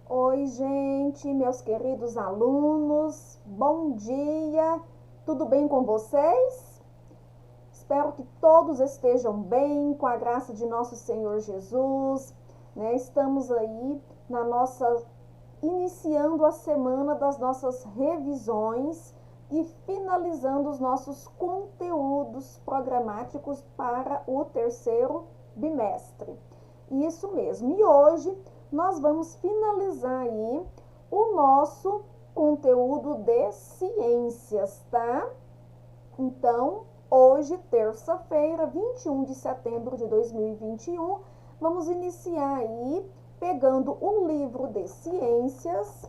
Oi, gente, meus queridos alunos, bom dia, tudo bem com vocês? Espero que todos estejam bem, com a graça de nosso Senhor Jesus, né? Estamos aí iniciando a semana das nossas revisões e finalizando os nossos conteúdos programáticos para o terceiro bimestre. Isso mesmo, e hoje nós vamos finalizar aí o nosso conteúdo de ciências, tá? Então, hoje, terça-feira, 21 de setembro de 2021, vamos iniciar aí pegando o livro de ciências,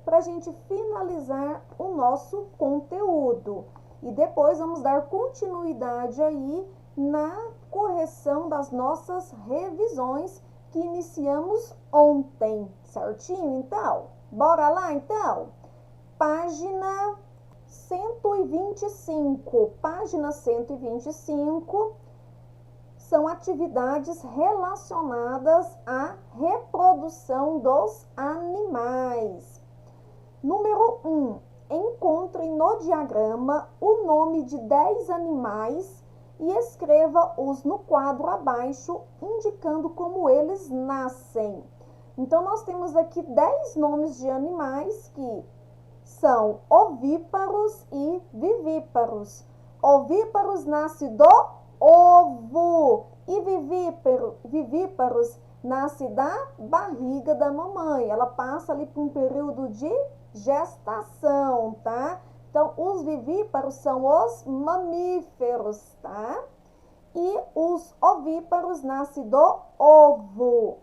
para a gente finalizar o nosso conteúdo. E depois vamos dar continuidade aí na correção das nossas revisões que iniciamos ontem, certinho? Então, bora lá então? Página 125. Página 125 são atividades relacionadas à reprodução dos animais. Número 1. Encontre no diagrama o nome de 10 animais e escreva-os no quadro abaixo, indicando como eles nascem. Então, nós temos aqui 10 nomes de animais que são ovíparos e vivíparos. Ovíparos nasce do ovo e vivíparos nasce da barriga da mamãe. Ela passa ali por um período de gestação, tá? Então, os vivíparos são os mamíferos, tá? E os ovíparos nascem do ovo.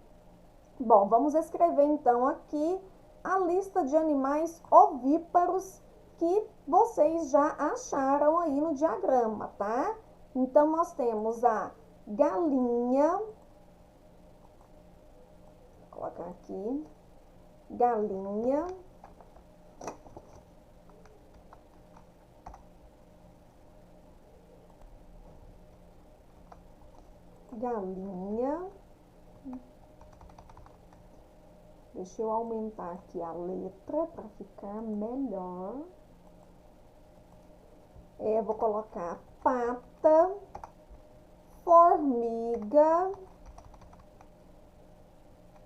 Bom, vamos escrever então aqui a lista de animais ovíparos que vocês já acharam aí no diagrama, tá? Então, nós temos a galinha, vou colocar aqui, galinha, deixa eu aumentar aqui a letra para ficar melhor. Vou colocar pata, formiga,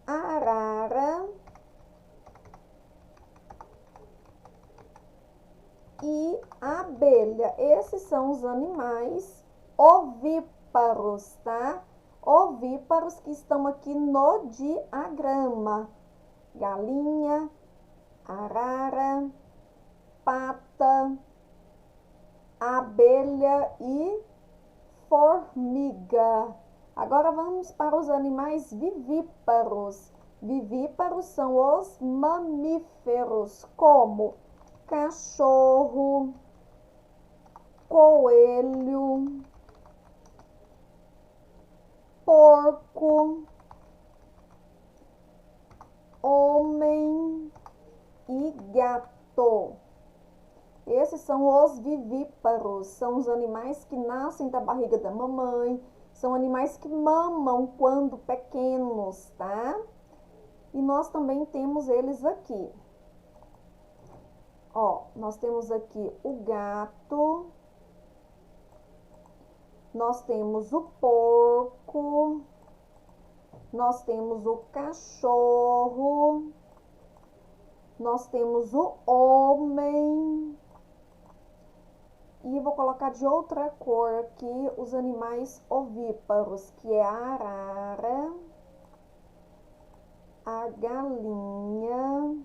arara e abelha. Esses são os animais ovíparos, tá? Ovíparos que estão aqui no diagrama. Galinha, arara, pata, abelha e formiga. Agora vamos para os animais vivíparos. Vivíparos são os mamíferos, como cachorro, coelho, porco, homem e gato. Esses são os vivíparos, são os animais que nascem da barriga da mamãe, são animais que mamam quando pequenos, tá? E nós também temos eles aqui. Ó, nós temos aqui o gato, nós temos o porco, nós temos o cachorro, nós temos o homem. E vou colocar de outra cor aqui os animais ovíparos, que é a arara, a galinha,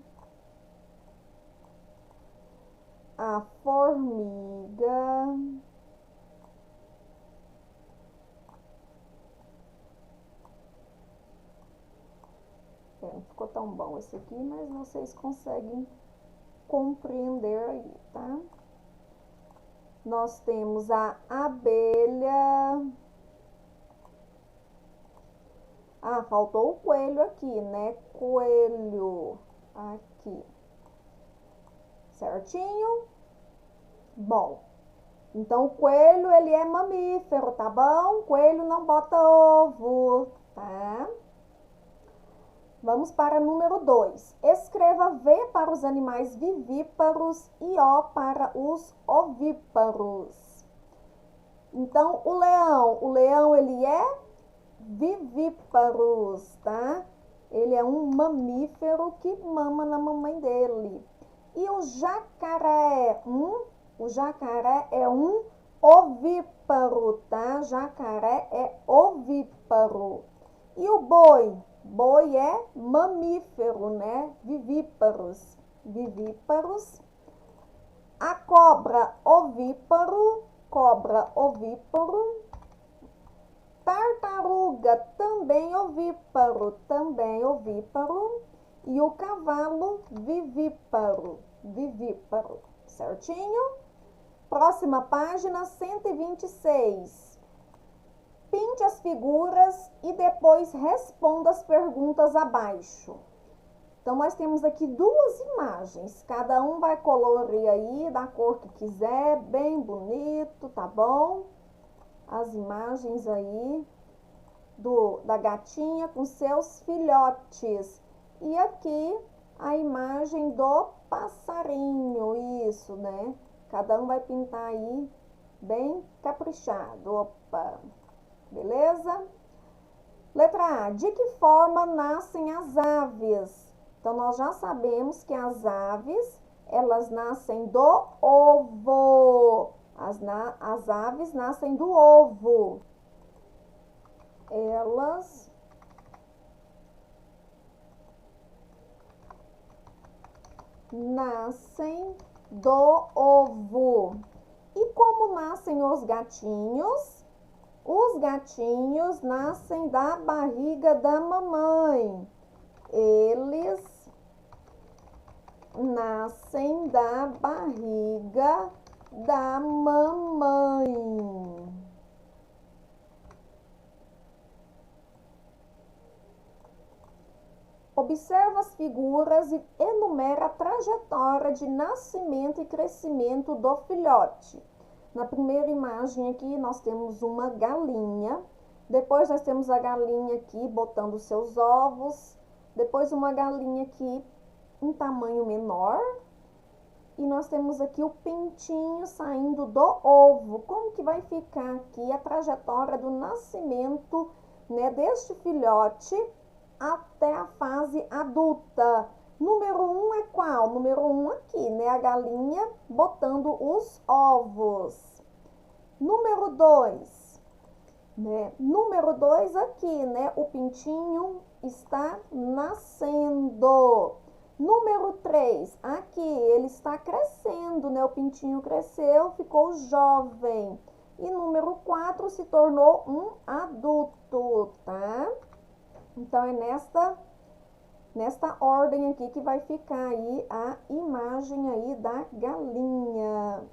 a formiga, não ficou tão bom esse aqui, mas vocês conseguem compreender aí, tá? Nós temos a abelha. Ah, faltou o coelho aqui, né? Coelho aqui. Certinho? Bom, então o coelho, ele é mamífero, tá bom? Coelho não bota ovo, tá? Vamos para número 2. Escreva V para os animais vivíparos e O para os ovíparos. Então, o leão ele é vivíparos, tá? Ele é um mamífero que mama na mamãe dele. E o jacaré é um ovíparo, tá? Jacaré é ovíparo. E o boi? Boi é mamífero, né? Vivíparos. A cobra ovíparo. Tartaruga também ovíparo. E o cavalo vivíparo. Certinho? Próxima página, 126. Pinte as figuras e depois responda as perguntas abaixo. Então, nós temos aqui duas imagens. Cada um vai colorir aí da cor que quiser, bem bonito, tá bom? As imagens aí da gatinha com seus filhotes. E aqui a imagem do passarinho, isso, né? Cada um vai pintar aí bem caprichado. Opa! Beleza? Letra A. De que forma nascem as aves? Então, nós já sabemos que as aves, elas nascem do ovo. As aves nascem do ovo. Elas nascem do ovo. E como nascem os gatinhos? Os gatinhos nascem da barriga da mamãe. Eles nascem da barriga da mamãe. Observa as figuras e enumera a trajetória de nascimento e crescimento do filhote. Na primeira imagem aqui, nós temos uma galinha. Depois, nós temos a galinha aqui botando seus ovos. Depois, uma galinha aqui em tamanho menor. E nós temos aqui o pintinho saindo do ovo. Como que vai ficar aqui a trajetória do nascimento, né, deste filhote até a fase adulta? Número 1 é qual? Número 1 aqui, né? A galinha botando os ovos. Número 2, né? Número 2 aqui, né? O pintinho está nascendo. Número 3, aqui ele está crescendo, né? O pintinho cresceu, ficou jovem. E número 4 se tornou um adulto, tá? Então, é nesta ordem aqui que vai ficar aí a imagem aí da galinha.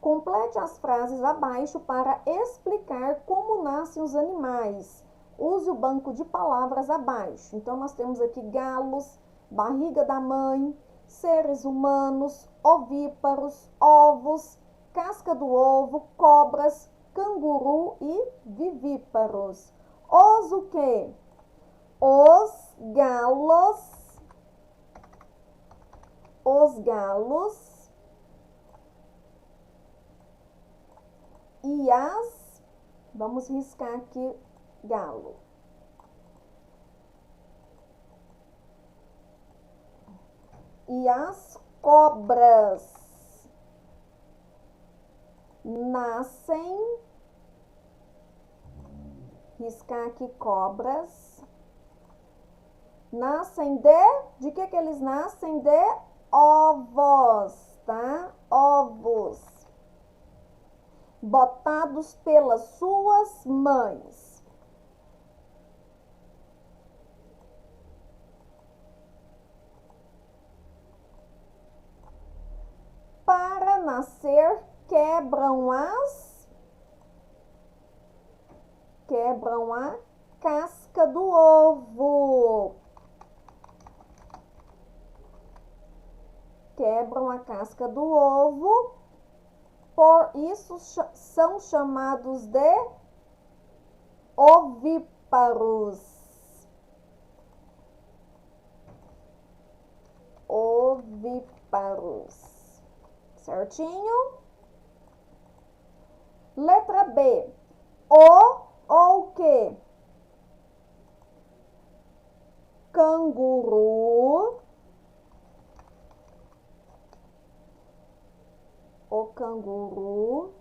Complete as frases abaixo para explicar como nascem os animais. Use o banco de palavras abaixo. Então, nós temos aqui galos, barriga da mãe, seres humanos, ovíparos, ovos, casca do ovo, cobras, canguru e vivíparos. Os o quê? Os galos e as, vamos riscar aqui galo. E as cobras nascem, riscar aqui cobras, nascem de que eles nascem? De ovos, tá? Ovos. Botados pelas suas mães. Para nascer, quebram a casca do ovo. Quebram a casca do ovo. Por isso são chamados de ovíparos. certinho? Letra B. O ou o quê? Canguru. O canguru.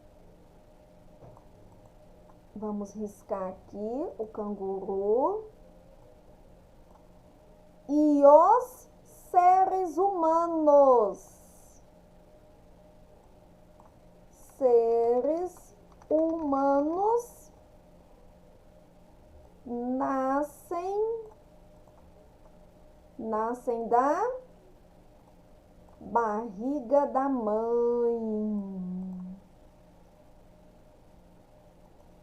Vamos riscar aqui o canguru. E os seres humanos. Seres humanos nascem da barriga da mãe.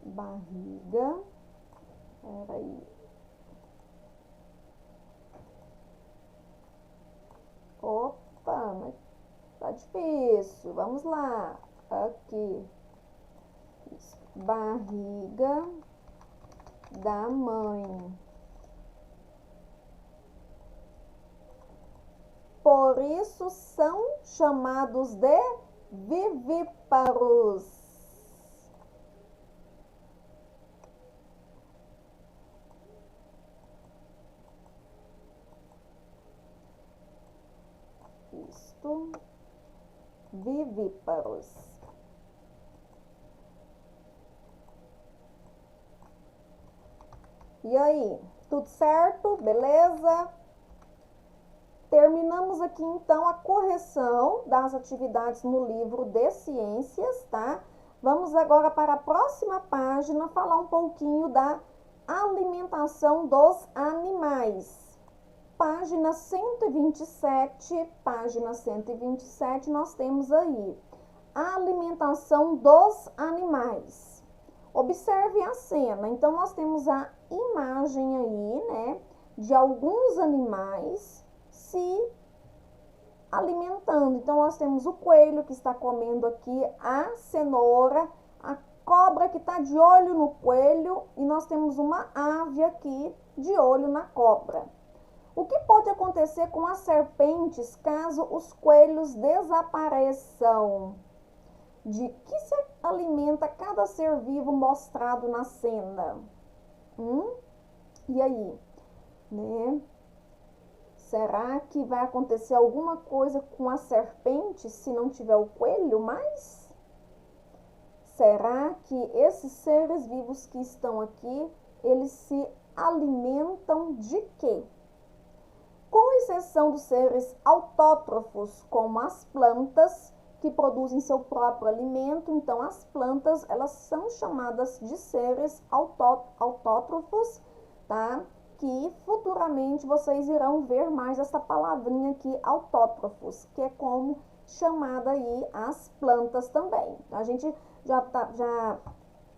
Barriga. Peraí. Opa, mas tá difícil. Vamos lá. Aqui. Isso. Barriga da mãe. Por isso são chamados de vivíparos. Isto, vivíparos. E aí, tudo certo? Beleza? Terminamos aqui então a correção das atividades no livro de ciências, tá? Vamos agora para a próxima página falar um pouquinho da alimentação dos animais. Página 127, nós temos aí a alimentação dos animais. Observe a cena. Então, nós temos a imagem aí, né, de alguns animais se alimentando. Então, nós temos o coelho que está comendo aqui a cenoura, a cobra que está de olho no coelho e nós temos uma ave aqui de olho na cobra. O que pode acontecer com as serpentes caso os coelhos desapareçam? De que se alimenta cada ser vivo mostrado na cena? E aí, né? Será que vai acontecer alguma coisa com a serpente se não tiver o coelho mais? Será que esses seres vivos que estão aqui, eles se alimentam de quê? Com exceção dos seres autótrofos, como as plantas, que produzem seu próprio alimento, então as plantas, elas são chamadas de seres autótrofos, tá? Que futuramente vocês irão ver mais essa palavrinha aqui, autótrofos, que é como chamada aí as plantas também. A gente já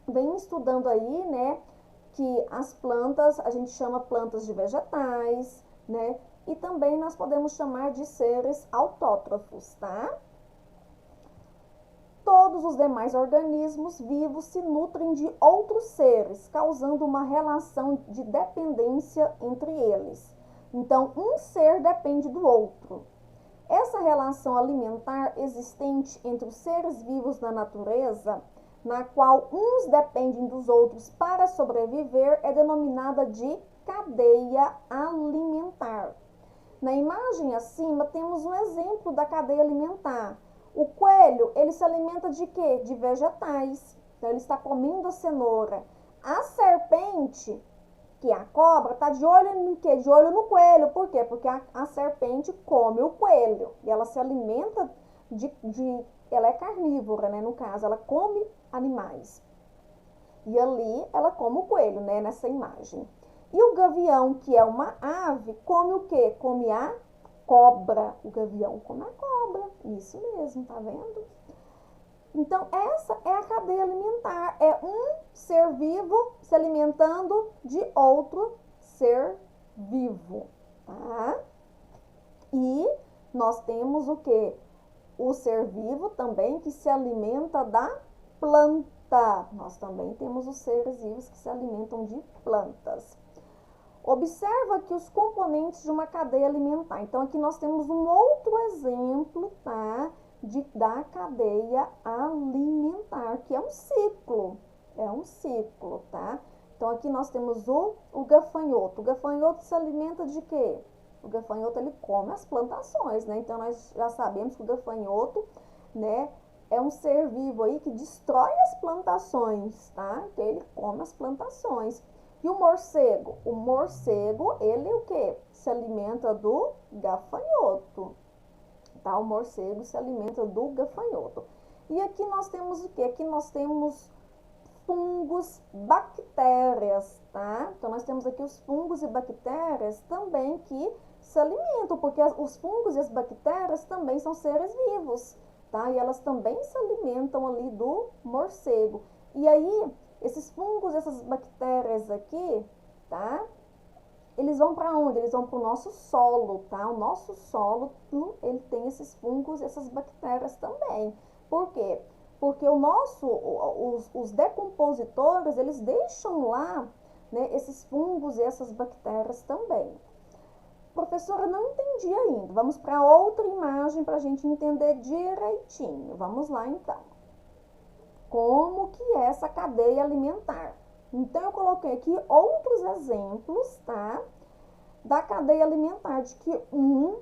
vem estudando aí, né, que as plantas, a gente chama plantas de vegetais, né, e também nós podemos chamar de seres autótrofos, tá? Todos os demais organismos vivos se nutrem de outros seres, causando uma relação de dependência entre eles. Então, um ser depende do outro. Essa relação alimentar existente entre os seres vivos na natureza, na qual uns dependem dos outros para sobreviver, é denominada de cadeia alimentar. Na imagem acima, temos um exemplo da cadeia alimentar. O coelho, ele se alimenta de quê? De vegetais. Então, ele está comendo a cenoura. A serpente, que é a cobra, está de olho no quê? De olho no coelho. Por quê? Porque a serpente come o coelho. E ela se alimenta ela é carnívora, né? No caso, ela come animais. E ali, ela come o coelho, né? Nessa imagem. E o gavião, que é uma ave, come o quê? Come a cobra. O gavião come a cobra. Isso mesmo, tá vendo? Então, essa é a cadeia alimentar. É um ser vivo se alimentando de outro ser vivo, tá? E nós temos o quê? O ser vivo também que se alimenta da planta. Nós também temos os seres vivos que se alimentam de plantas. Observa aqui os componentes de uma cadeia alimentar. Então, aqui nós temos um outro exemplo, tá? da cadeia alimentar, que é um ciclo, tá? Então, aqui nós temos o gafanhoto. O gafanhoto se alimenta de quê? O gafanhoto, ele come as plantações, né? Então, nós já sabemos que o gafanhoto, né, é um ser vivo aí que destrói as plantações, tá? Então, ele come as plantações. E o morcego, ele o quê? Se alimenta do gafanhoto, tá? O morcego se alimenta do gafanhoto. E aqui nós temos o quê? Aqui nós temos fungos, bactérias, tá? Então, nós temos aqui os fungos e bactérias também que se alimentam, porque os fungos e as bactérias também são seres vivos, tá? E elas também se alimentam ali do morcego. E aí, esses fungos, essas bactérias aqui, tá? Eles vão para onde? Eles vão para o nosso solo, tá? O nosso solo, ele tem esses fungos, essas bactérias também. Por quê? Porque os decompositores, eles deixam lá, né, esses fungos e essas bactérias também. Professora, não entendi ainda. Vamos para outra imagem para a gente entender direitinho. Vamos lá, então. Como que é essa cadeia alimentar? Então, eu coloquei aqui outros exemplos, tá? Da cadeia alimentar, de que um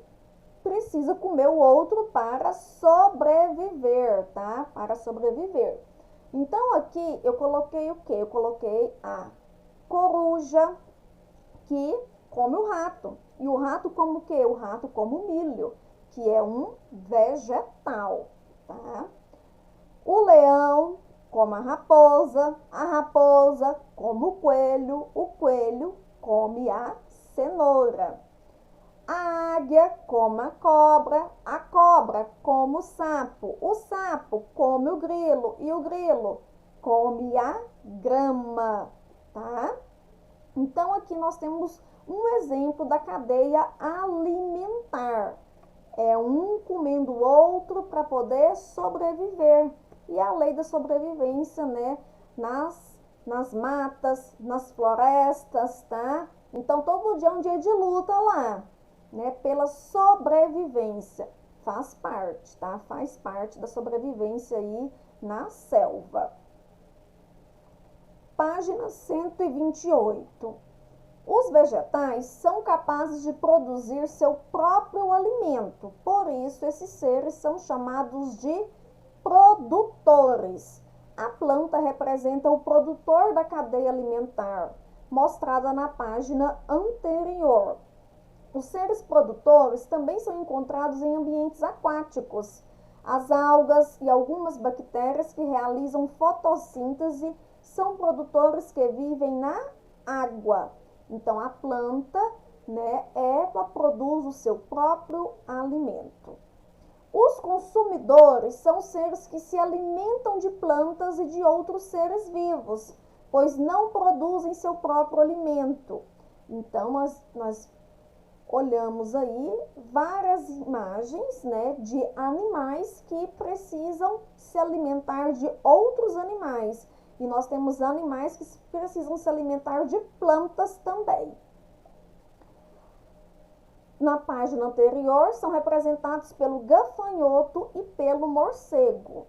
precisa comer o outro para sobreviver, tá? Para sobreviver. Então, aqui eu coloquei o quê? Eu coloquei a coruja, que come o rato. E o rato come o quê? O rato come o milho, que é um vegetal, tá? O leão come a raposa come o coelho come a cenoura. A águia come a cobra come o sapo come o grilo e o grilo come a grama, tá? Então, aqui nós temos um exemplo da cadeia alimentar. É um comendo o outro para poder sobreviver. E a lei da sobrevivência, né? Nas matas, nas florestas, tá? Então, todo dia é um dia de luta lá, né? Pela sobrevivência. Faz parte, tá? Faz parte da sobrevivência aí na selva. Página 128. Os vegetais são capazes de produzir seu próprio alimento, por isso esses seres são chamados de produtores. A planta representa o produtor da cadeia alimentar, mostrada na página anterior. Os seres produtores também são encontrados em ambientes aquáticos. As algas e algumas bactérias que realizam fotossíntese são produtores que vivem na água. Então, a planta, né, ela produz o seu próprio alimento. Os consumidores são seres que se alimentam de plantas e de outros seres vivos, pois não produzem seu próprio alimento. Então, nós olhamos aí várias imagens, né, de animais que precisam se alimentar de outros animais. E nós temos animais que precisam se alimentar de plantas também. Na página anterior, são representados pelo gafanhoto e pelo morcego.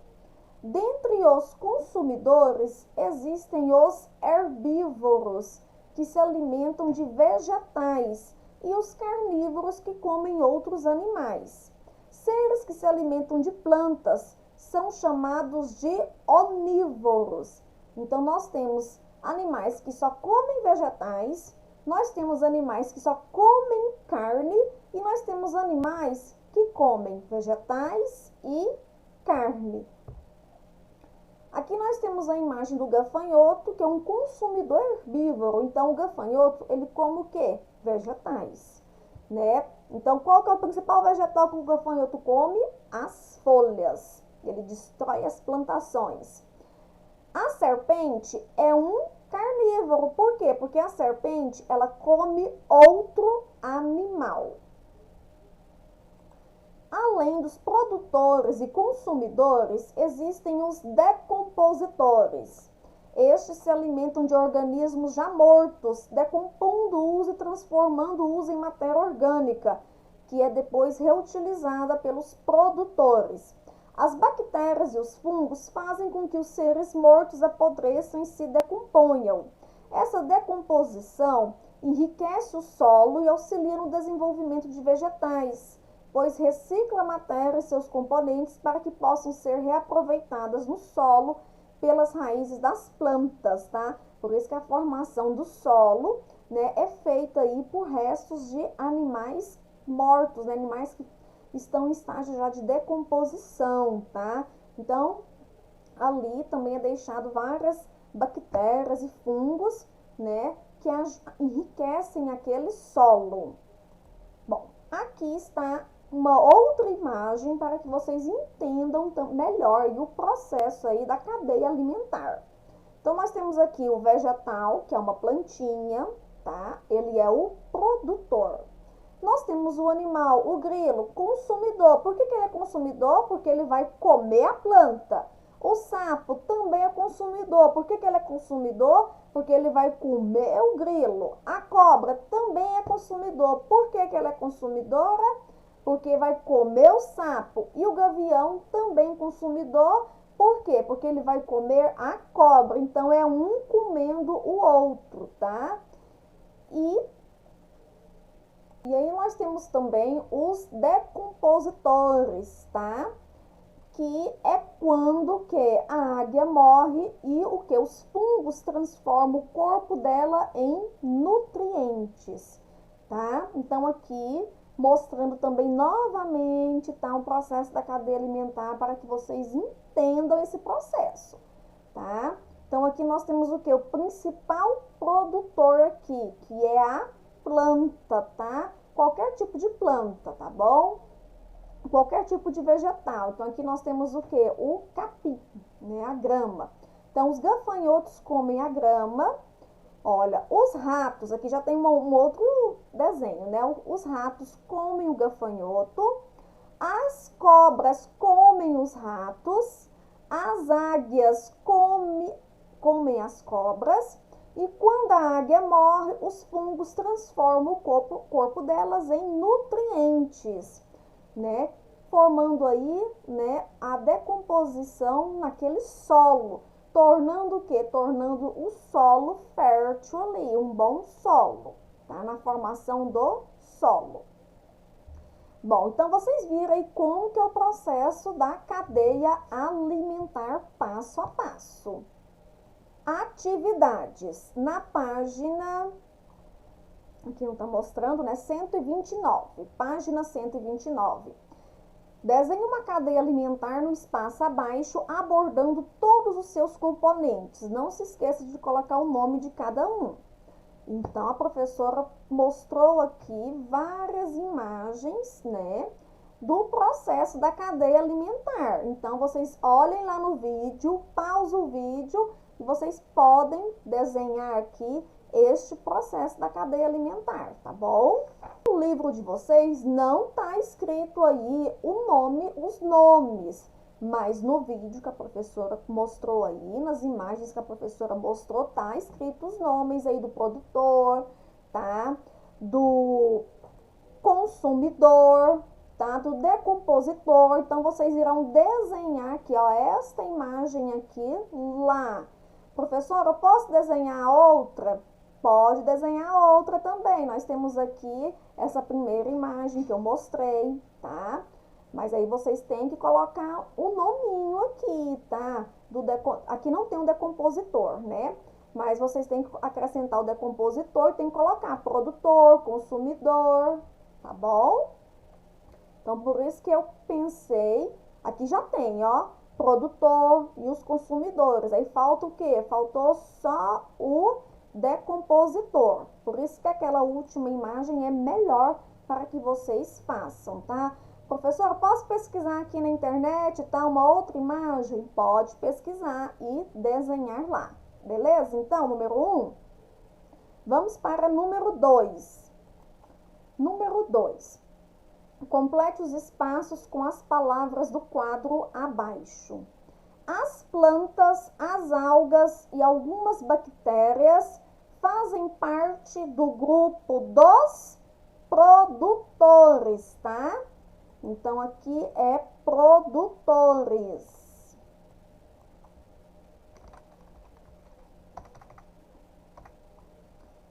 Dentre os consumidores, existem os herbívoros, que se alimentam de vegetais, e os carnívoros, que comem outros animais. Seres que se alimentam de plantas são chamados de onívoros. Então, nós temos animais que só comem vegetais, nós temos animais que só comem carne e nós temos animais que comem vegetais e carne. Aqui nós temos a imagem do gafanhoto, que é um consumidor herbívoro. Então, o gafanhoto, ele come o quê? Vegetais, né? Então, qual que é o principal vegetal que o gafanhoto come? As folhas. Ele destrói as plantações. A serpente é um carnívoro. Por quê? Porque a serpente, ela come outro animal. Além dos produtores e consumidores, existem os decompositores. Estes se alimentam de organismos já mortos, decompondo-os e transformando-os em matéria orgânica, que é depois reutilizada pelos produtores. As bactérias e os fungos fazem com que os seres mortos apodreçam e se decomponham. Essa decomposição enriquece o solo e auxilia no desenvolvimento de vegetais, pois recicla a matéria e seus componentes para que possam ser reaproveitadas no solo pelas raízes das plantas, tá? Por isso que a formação do solo, né, é feita aí por restos de animais mortos, né, animais que estão em estágio já de decomposição, tá? Então, ali também é deixado várias bactérias e fungos, né, que enriquecem aquele solo. Bom, aqui está uma outra imagem para que vocês entendam melhor o processo aí da cadeia alimentar. Então, nós temos aqui o vegetal, que é uma plantinha, tá? Ele é o produtor. Nós temos o animal, o grilo, consumidor. Por que ele é consumidor? Porque ele vai comer a planta. O sapo também é consumidor. Por que ele é consumidor? Porque ele vai comer o grilo. A cobra também é consumidor. Por que ela é consumidora? Porque vai comer o sapo. E o gavião também consumidor. Por quê? Porque ele vai comer a cobra. Então, é um comendo o outro, tá? E aí nós temos também os decompositores, tá? Que é quando que a águia morre e o que? Os fungos transformam o corpo dela em nutrientes, tá? Então, aqui mostrando também novamente, tá? Um processo da cadeia alimentar para que vocês entendam esse processo, tá? Então, aqui nós temos o que? O principal produtor aqui, que é a planta, tá? Qualquer tipo de planta, tá bom? Qualquer tipo de vegetal. Então, aqui nós temos o que? O capim, né? A grama. Então, os gafanhotos comem a grama. Olha, os ratos, aqui já tem um outro desenho, né? Os ratos comem o gafanhoto. As cobras comem os ratos. As águias comem as cobras. E quando a águia morre, os fungos transformam o corpo delas em nutrientes, né? Formando aí, né, a decomposição naquele solo, tornando o quê? Tornando o solo fértil ali, um bom solo, tá? Na formação do solo. Bom, então vocês viram aí como que é o processo da cadeia alimentar passo a passo. Atividades. Na página, aqui não está mostrando, né? 129, página 129. Desenhe uma cadeia alimentar no espaço abaixo, abordando todos os seus componentes. Não se esqueça de colocar o nome de cada um. Então, a professora mostrou aqui várias imagens, né, do processo da cadeia alimentar. Então, vocês olhem lá no vídeo, pausa o vídeo e vocês podem desenhar aqui este processo da cadeia alimentar, tá bom? No livro de vocês não tá escrito aí os nomes, mas no vídeo que a professora mostrou aí, nas imagens que a professora mostrou, tá escrito os nomes aí do produtor, tá? Do consumidor, tá? Do decompositor. Então, vocês irão desenhar aqui, ó, esta imagem aqui lá. Professora, eu posso desenhar outra? Pode desenhar outra também. Nós temos aqui essa primeira imagem que eu mostrei, tá? Mas aí vocês têm que colocar o nominho aqui, tá? Aqui não tem um decompositor, né? Mas vocês têm que acrescentar o decompositor, tem que colocar produtor, consumidor, tá bom? Então, por isso que eu pensei, aqui já tem, ó, produtor e os consumidores. Aí falta o quê? Faltou só o decompositor. Por isso que aquela última imagem é melhor para que vocês façam, tá? Professora, posso pesquisar aqui na internet, tá? Uma outra imagem? Pode pesquisar e desenhar lá. Beleza? Então, número 1. Vamos para número 2. Número 2. Complete os espaços com as palavras do quadro abaixo. As plantas, as algas e algumas bactérias fazem parte do grupo dos produtores, tá? Então, aqui é reprodutores.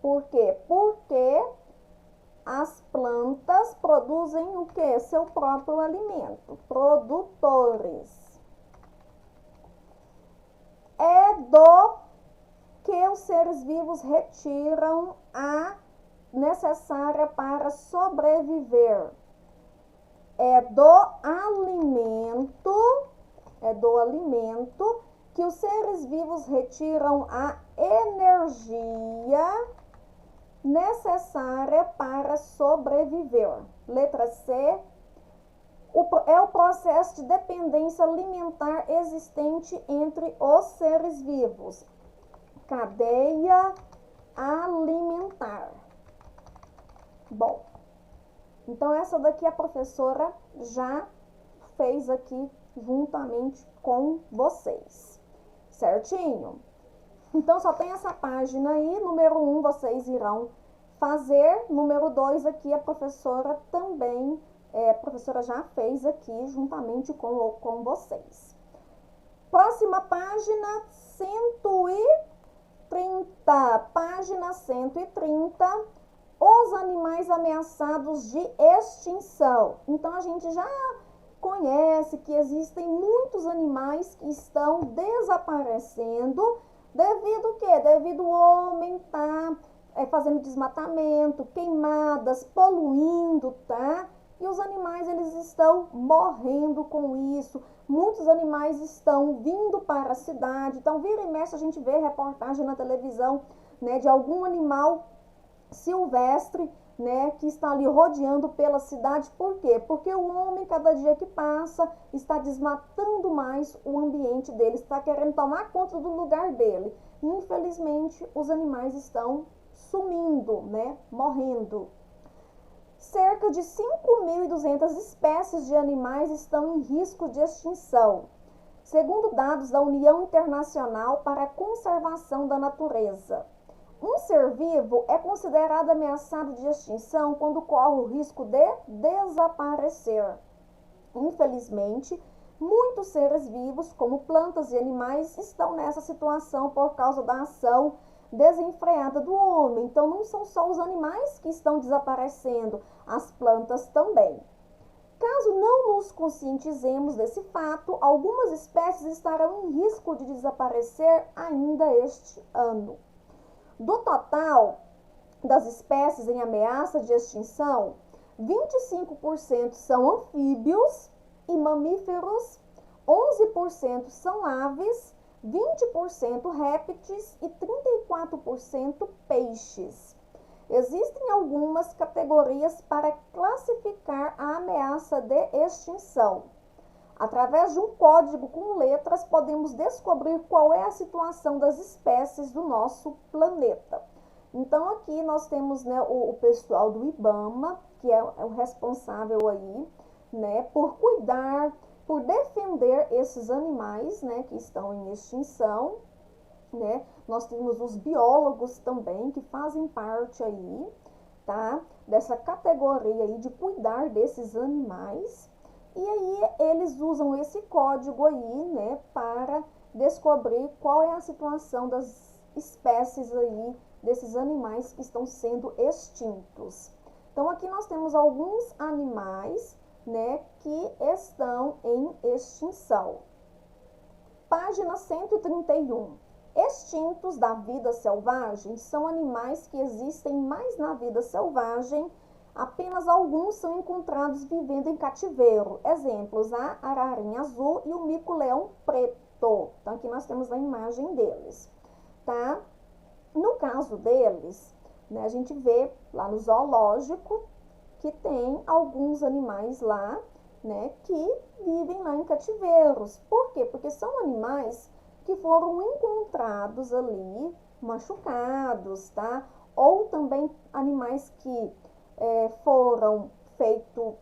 Por quê? Porque as plantas produzem o quê? Seu próprio alimento. Produtores. É do que os seres vivos retiram a necessária para sobreviver. É do alimento que os seres vivos retiram a energia necessária para sobreviver. Letra C, é o processo de dependência alimentar existente entre os seres vivos. Cadeia alimentar. Bom, então essa daqui a professora já fez aqui juntamente com vocês, certinho? Então, só tem essa página aí, número 1 vocês irão fazer, número 2 aqui a professora também, a professora já fez aqui juntamente com vocês. Próxima página, 130, página 130, os animais ameaçados de extinção. Então, a gente já conhece que existem muitos animais que estão desaparecendo. Devido o quê? Devido o homem tá fazendo desmatamento, queimadas, poluindo, tá? E os animais, eles estão morrendo com isso. Muitos animais estão vindo para a cidade. Então, vira e mexe, a gente vê reportagem na televisão, né, de algum animal silvestre, né, que está ali rodeando pela cidade. Por quê? Porque o homem, cada dia que passa, está desmatando mais o ambiente dele, está querendo tomar conta do lugar dele. E, infelizmente, os animais estão sumindo, né, morrendo. Cerca de 5.200 espécies de animais estão em risco de extinção, segundo dados da União Internacional para a Conservação da Natureza. Um ser vivo é considerado ameaçado de extinção quando corre o risco de desaparecer. Infelizmente, muitos seres vivos, como plantas e animais, estão nessa situação por causa da ação desenfreada do homem. Então, não são só os animais que estão desaparecendo, as plantas também. Caso não nos conscientizemos desse fato, algumas espécies estarão em risco de desaparecer ainda este ano. Do total das espécies em ameaça de extinção, 25% são anfíbios e mamíferos, 11% são aves, 20% répteis e 34% peixes. Existem algumas categorias para classificar a ameaça de extinção. Através de um código com letras, podemos descobrir qual é a situação das espécies do nosso planeta. Então, aqui nós temos, né, o pessoal do IBAMA, que é o responsável aí, né, por cuidar, por defender esses animais, né, que estão em extinção, né? Nós temos os biólogos também, que fazem parte aí, tá, dessa categoria aí de cuidar desses animais. E aí eles usam esse código aí, né, para descobrir qual é a situação das espécies aí, desses animais que estão sendo extintos. Então, aqui nós temos alguns animais, né, que estão em extinção. Página 131. Extintos da vida selvagem são animais que existem mais na vida selvagem. Apenas alguns são encontrados vivendo em cativeiro. Exemplos, a ararinha azul e o mico-leão preto. Então, aqui nós temos a imagem deles, tá? No caso deles, né, a gente vê lá no zoológico que tem alguns animais lá, né, que vivem lá em cativeiros. Por quê? Porque são animais que foram encontrados ali, machucados, tá? Ou também animais que foram feito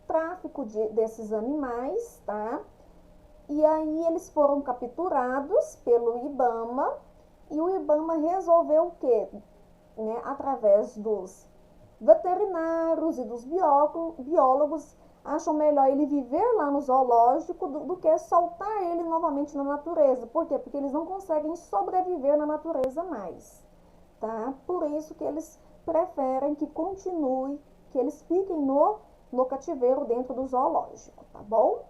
tráfico desses animais, tá? E aí eles foram capturados pelo IBAMA e o IBAMA resolveu o quê? Né? Através dos veterinários e dos biólogos, acham melhor ele viver lá no zoológico do que soltar ele novamente na natureza. Por quê? Porque eles não conseguem sobreviver na natureza mais, tá? Por isso que eles preferem que continue, que eles fiquem no cativeiro dentro do zoológico, tá bom?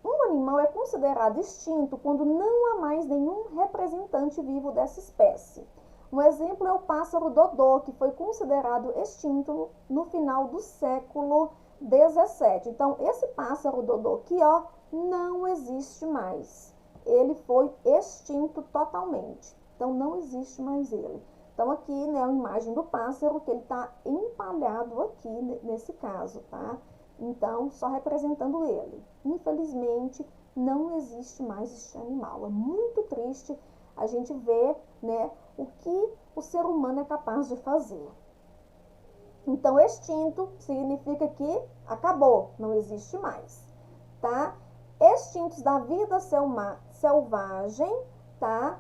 Um animal é considerado extinto quando não há mais nenhum representante vivo dessa espécie. Um exemplo é o pássaro dodô, que foi considerado extinto no final do século XVII. Então, esse pássaro dodô aqui, ó, não existe mais. Ele foi extinto totalmente. Então, não existe mais ele. Então, aqui, né, a imagem do pássaro, que ele está empalhado aqui, nesse caso, tá? Então, só representando ele. Infelizmente, não existe mais este animal. É muito triste a gente ver, né, o que o ser humano é capaz de fazer. Então, extinto significa que acabou, não existe mais, tá? Extintos da vida selvagem, tá?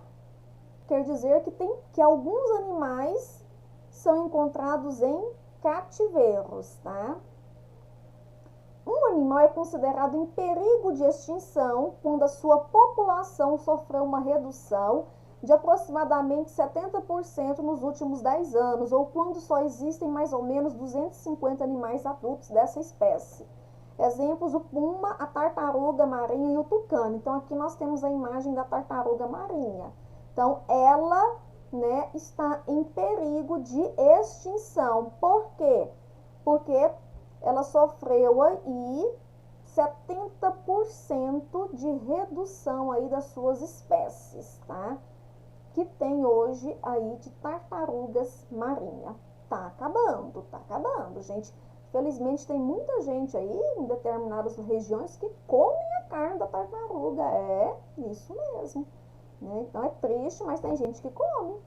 Quer dizer que alguns animais são encontrados em cativeiros, tá? Um animal é considerado em perigo de extinção quando a sua população sofreu uma redução de aproximadamente 70% nos últimos 10 anos, ou quando só existem mais ou menos 250 animais adultos dessa espécie. Exemplos, o puma, a tartaruga marinha e o tucano. Então, aqui nós temos a imagem da tartaruga marinha. Então, ela, né, está em perigo de extinção. Por quê? Porque ela sofreu aí 70% de redução aí das suas espécies, tá? Que tem hoje aí de tartarugas marinha. Tá acabando, gente. Felizmente tem muita gente aí em determinadas regiões que comem a carne da tartaruga. É isso mesmo, né? Então é triste, mas tem gente que come.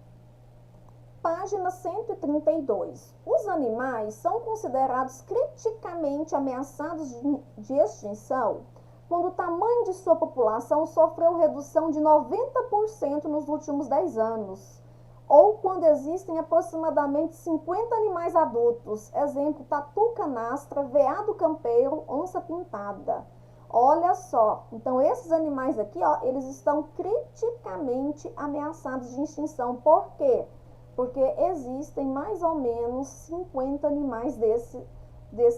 Página 132. Os animais são considerados criticamente ameaçados de extinção quando o tamanho de sua população sofreu redução de 90% nos últimos 10 anos, ou quando existem aproximadamente 50 animais adultos, exemplo, tatu canastra, veado campeiro, onça pintada. Olha só, então esses animais aqui, ó, eles estão criticamente ameaçados de extinção. Por quê? Porque existem mais ou menos 50 animais desse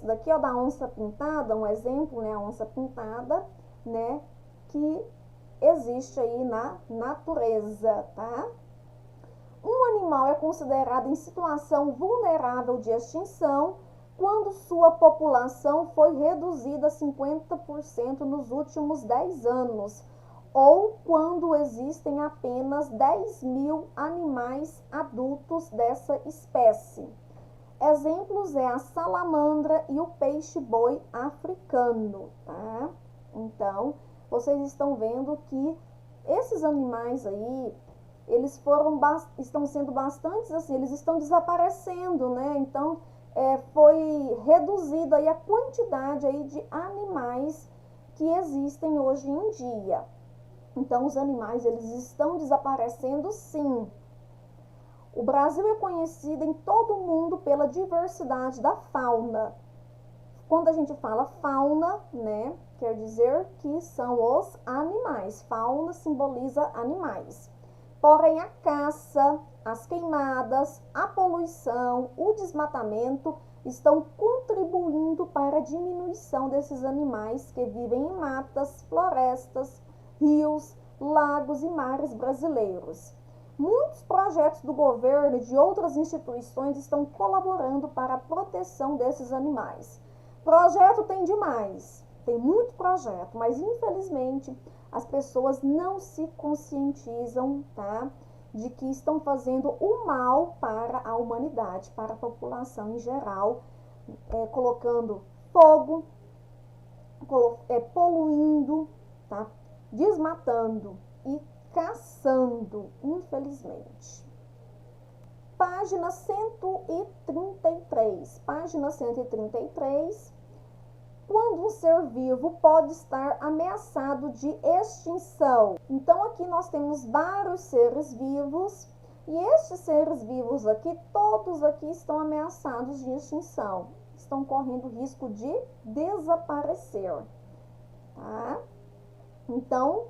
daqui, ó, da onça pintada, um exemplo, né, a onça pintada, né, que existe aí na natureza, tá? Um animal é considerado em situação vulnerável de extinção quando sua população foi reduzida a 50% nos últimos 10 anos, ou quando existem apenas 10.000 animais adultos dessa espécie. Exemplos é a salamandra e o peixe-boi africano, tá? Então, vocês estão vendo que esses animais aí, eles estão sendo bastante assim, eles estão desaparecendo, né? Então, foi reduzida aí a quantidade aí de animais que existem hoje em dia. Então, os animais, eles estão desaparecendo, sim. O Brasil é conhecido em todo o mundo pela diversidade da fauna. Quando a gente fala fauna, né, quer dizer que são os animais. Fauna simboliza animais. Porém, a caça, as queimadas, a poluição, o desmatamento estão contribuindo para a diminuição desses animais que vivem em matas, florestas, rios, lagos e mares brasileiros. Muitos projetos do governo e de outras instituições estão colaborando para a proteção desses animais. Projeto tem demais, tem muito projeto, mas infelizmente as pessoas não se conscientizam, tá, de que estão fazendo o mal para a humanidade, para a população em geral, colocando fogo, poluindo, tá, desmatando e caçando, infelizmente. Página 133. Página 133. Quando um ser vivo pode estar ameaçado de extinção. Então, aqui nós temos vários seres vivos. E estes seres vivos aqui, todos aqui estão ameaçados de extinção. estão correndo risco de desaparecer, tá? Então,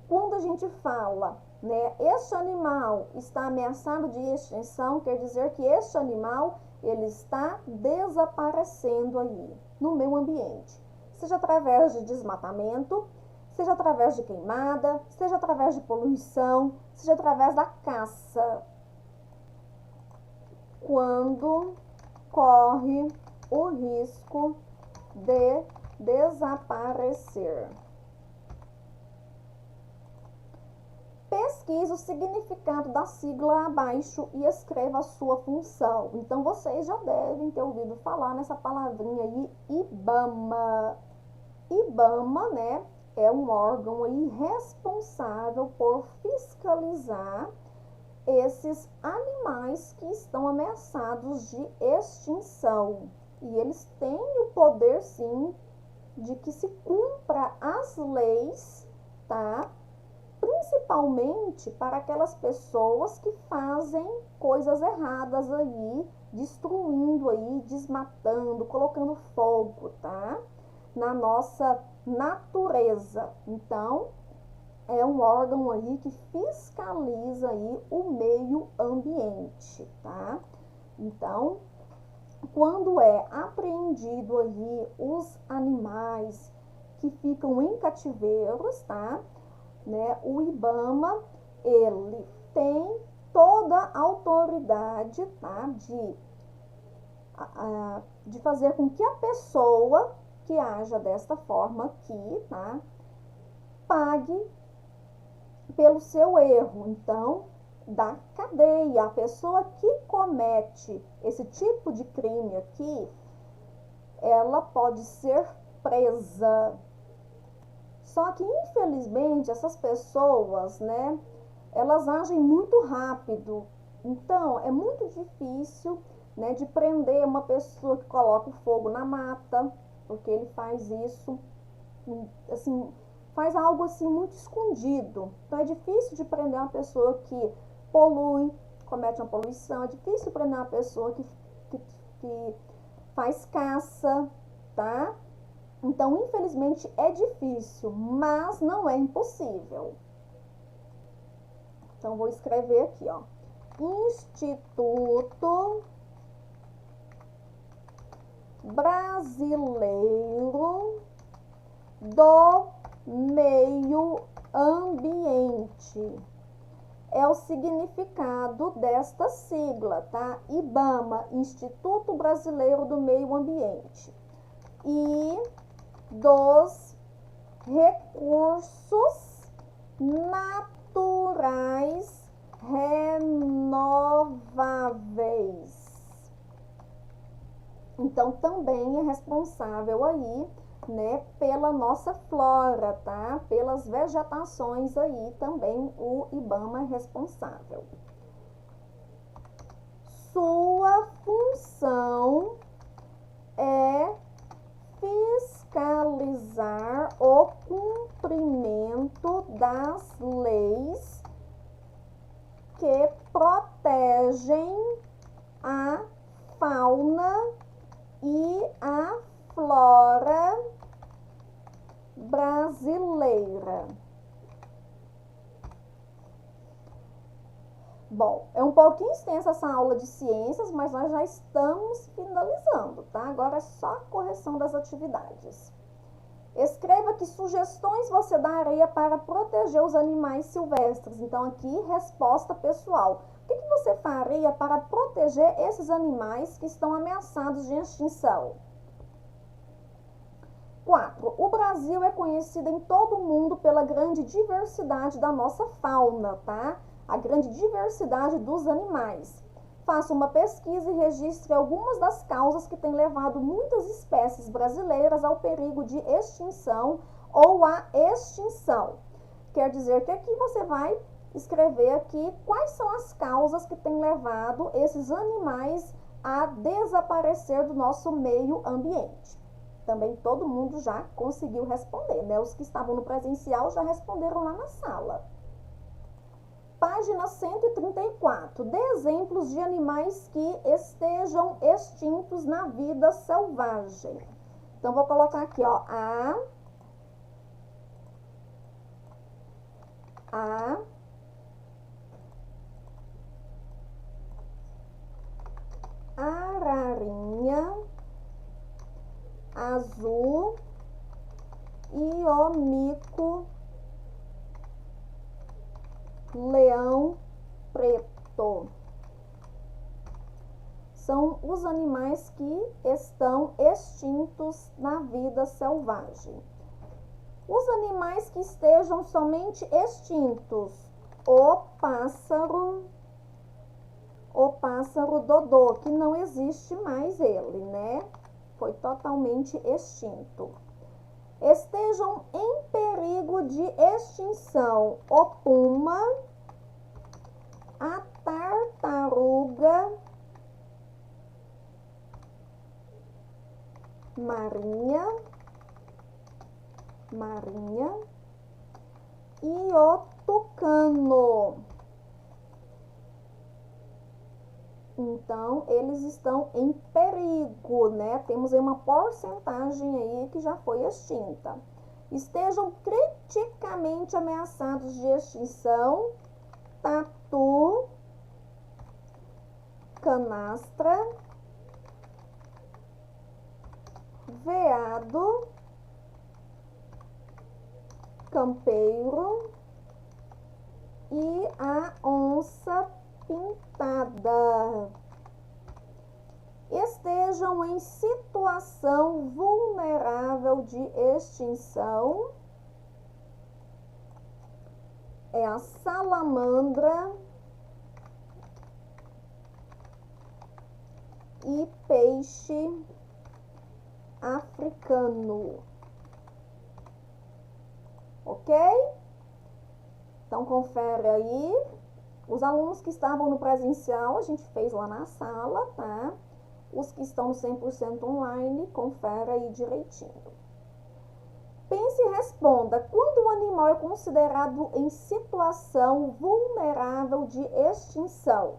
quando a gente fala, né, este animal está ameaçado de extinção, quer dizer que este animal, ele está desaparecendo aí no meio ambiente, seja através de desmatamento, seja através de queimada, seja através de poluição, seja através da caça. Quando corre o risco de desaparecer. Pesquise o significado da sigla abaixo e escreva a sua função. Então, vocês já devem ter ouvido falar nessa palavrinha aí, IBAMA. IBAMA, né, é um órgão aí responsável por fiscalizar esses animais que estão ameaçados de extinção. E eles têm o poder, sim, de que se cumpra as leis, tá? Principalmente para aquelas pessoas que fazem coisas erradas aí, destruindo aí, desmatando, colocando fogo, tá? Na nossa natureza. Então, é um órgão aí que fiscaliza aí o meio ambiente, tá? Então, quando é apreendido aí os animais que ficam em cativeiros, tá? Né? O IBAMA, ele tem toda a autoridade, tá? De fazer com que a pessoa que haja desta forma aqui, tá? Pague pelo seu erro. Então, da cadeia, a pessoa que comete esse tipo de crime aqui, ela pode ser presa. Só que, infelizmente, essas pessoas, né, elas agem muito rápido. Então, é muito difícil, né, de prender uma pessoa que coloca o fogo na mata, porque ele faz isso, assim, faz algo assim muito escondido. Então, é difícil de prender uma pessoa que polui, comete uma poluição. É difícil prender uma pessoa que faz caça, tá? Então, infelizmente, é difícil, mas não é impossível. Então, vou escrever aqui, ó. Instituto Brasileiro do Meio Ambiente. É o significado desta sigla, tá? IBAMA, Instituto Brasileiro do Meio Ambiente. E dos recursos naturais renováveis. Então, também é responsável aí, né, pela nossa flora, tá? Pelas vegetações aí também o IBAMA é responsável. Sua função é fiscalizar o cumprimento das leis que protegem a fauna e a flora brasileira. Bom, é um pouquinho extensa essa aula de ciências, mas nós já estamos finalizando, tá? Agora é só a correção das atividades. Escreva que sugestões você daria para proteger os animais silvestres. Então, aqui, resposta pessoal. O que você faria para proteger esses animais que estão ameaçados de extinção? 4. O Brasil é conhecido em todo o mundo pela grande diversidade da nossa fauna, tá? A grande diversidade dos animais. Faça uma pesquisa e registre algumas das causas que têm levado muitas espécies brasileiras ao perigo de extinção ou à extinção. Quer dizer que aqui você vai escrever aqui quais são as causas que têm levado esses animais a desaparecer do nosso meio ambiente. Também todo mundo já conseguiu responder, né? Os que estavam no presencial já responderam lá na sala. Página 134. Dê exemplos de animais que estejam extintos na vida selvagem. Então, vou colocar aqui, ó, a ararinha azul e o mico-leão preto. São os animais que estão extintos na vida selvagem. Os animais que estejam somente extintos: o pássaro dodô, que não existe mais ele, né? Foi totalmente extinto. Estejam em perigo de extinção: o puma, a tartaruga marinha e o tucano. Então, eles estão em perigo, né? Temos aí uma porcentagem aí que já foi extinta. Estejam criticamente ameaçados de extinção: tatu, canastra, veado, campeiro e a onça pintada. Estejam em situação vulnerável de extinção: é a salamandra e peixe africano. Ok? Então, confere aí. Os alunos que estavam no presencial, a gente fez lá na sala, tá? Os que estão no 100% online, confere aí direitinho. Pense e responda: quando o animal é considerado em situação vulnerável de extinção?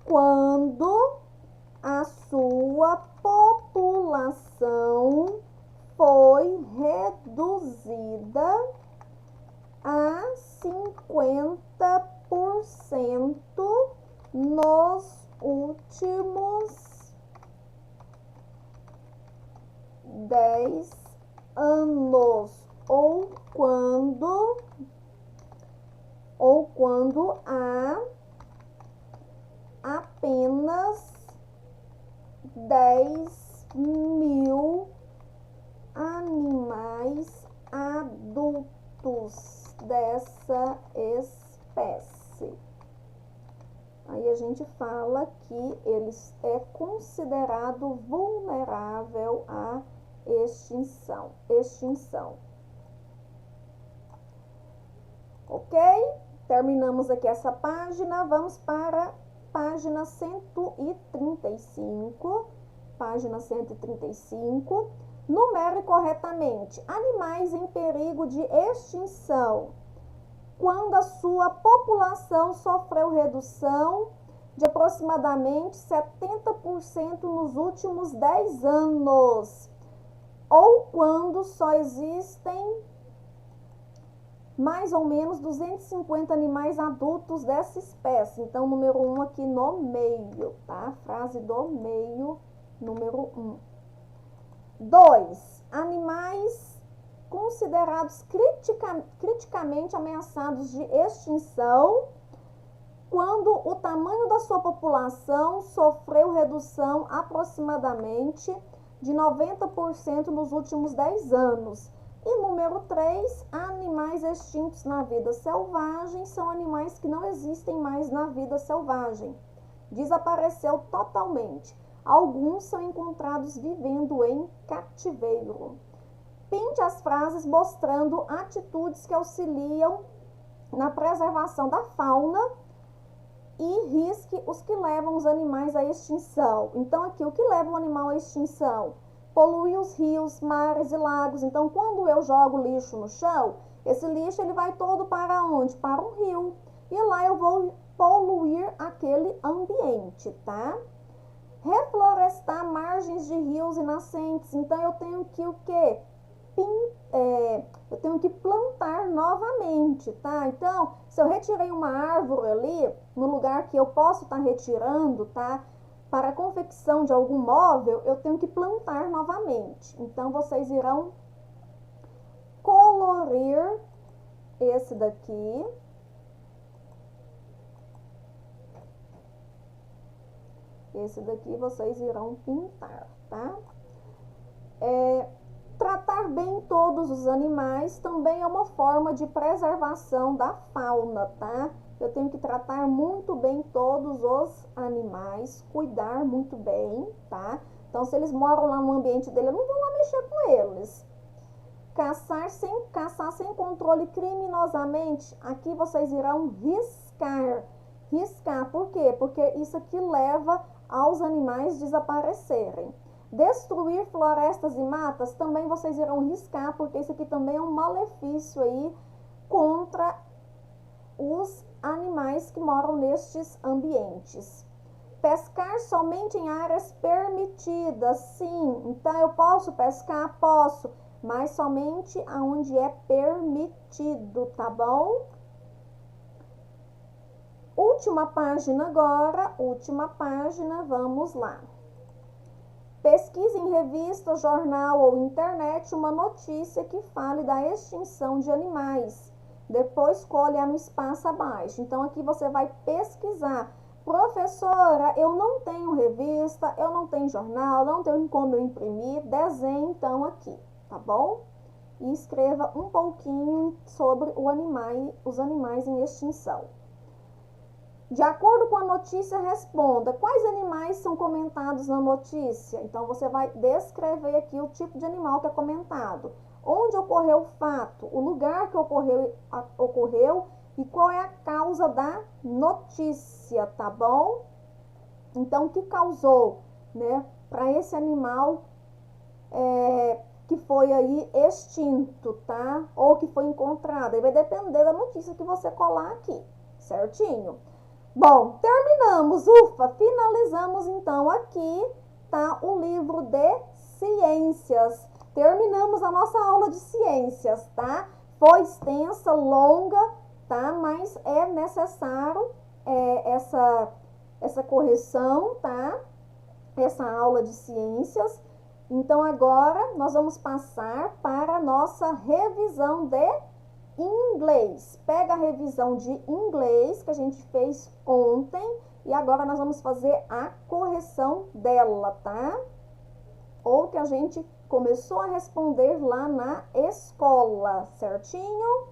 Quando a sua população foi reduzida a 50% nos últimos 10 anos, ou quando há apenas 10.000 animais adultos dessa espécie. Aí a gente fala que eles é considerado vulnerável à extinção. Ok? Terminamos aqui essa página. Vamos para página 135. Página 135. Numere corretamente: animais em perigo de extinção quando a sua população sofreu redução de aproximadamente 70% nos últimos 10 anos, ou quando só existem mais ou menos 250 animais adultos dessa espécie. Então, número 1 aqui no meio, tá? Frase do meio, número 1. 2. Animais considerados criticamente ameaçados de extinção quando o tamanho da sua população sofreu redução aproximadamente de 90% nos últimos 10 anos. E número 3, animais extintos na vida selvagem são animais que não existem mais na vida selvagem. Desapareceu totalmente. Alguns são encontrados vivendo em cativeiro. Pinte as frases mostrando atitudes que auxiliam na preservação da fauna e risque os que levam os animais à extinção. Então, aqui, o que leva o animal à extinção? Poluir os rios, mares e lagos. Então, quando eu jogo lixo no chão, esse lixo ele vai todo para onde? Para um rio. e lá eu vou poluir aquele ambiente, tá? Reflorestar margens de rios e nascentes, então eu tenho que o quê? Eu tenho que plantar novamente, tá? Então, se eu retirei uma árvore ali, no lugar que eu posso estar retirando, tá? Para a confecção de algum móvel, eu tenho que plantar novamente. Então, vocês irão colorir esse daqui. Esse daqui vocês irão pintar, tá? Tratar bem todos os animais também é uma forma de preservação da fauna, tá? Eu tenho que tratar muito bem todos os animais, cuidar muito bem, tá? Então, se eles moram lá no ambiente dele, eu não vou lá mexer com eles. Caçar sem controle criminosamente, aqui vocês irão riscar. Riscar, por quê? Porque isso aqui leva aos animais desaparecerem. Destruir florestas e matas, também vocês irão riscar, porque isso aqui também é um malefício aí contra os animais que moram nestes ambientes. Pescar somente em áreas permitidas, sim. Então, eu posso pescar? Posso, mas somente aonde é permitido, tá bom? Última página agora, última página, vamos lá. Pesquise em revista, jornal ou internet uma notícia que fale da extinção de animais. Depois escolha no espaço abaixo. Então, aqui você vai pesquisar. Professora, eu não tenho revista, eu não tenho jornal, não tenho como eu imprimir. Desenhe, então, aqui, tá bom? E escreva um pouquinho sobre os animais em extinção. De acordo com a notícia, responda quais animais são comentados na notícia. Então, você vai descrever aqui o tipo de animal que é comentado. Onde ocorreu o fato, o lugar que ocorreu e qual é a causa da notícia, tá bom? Então, o que causou, né, para esse animal que foi aí extinto, tá? Ou que foi encontrado. Aí vai depender da notícia que você colar aqui, certinho? Bom, terminamos, ufa, finalizamos então aqui, tá, o livro de ciências. Terminamos a nossa aula de ciências, tá? Foi extensa, longa, tá? Mas é necessário essa correção, tá? Essa aula de ciências. Então, agora nós vamos passar para a nossa revisão de inglês. Pega a revisão de inglês que a gente fez ontem e agora nós vamos fazer a correção dela, tá? Ou que a gente começou a responder lá na escola, certinho?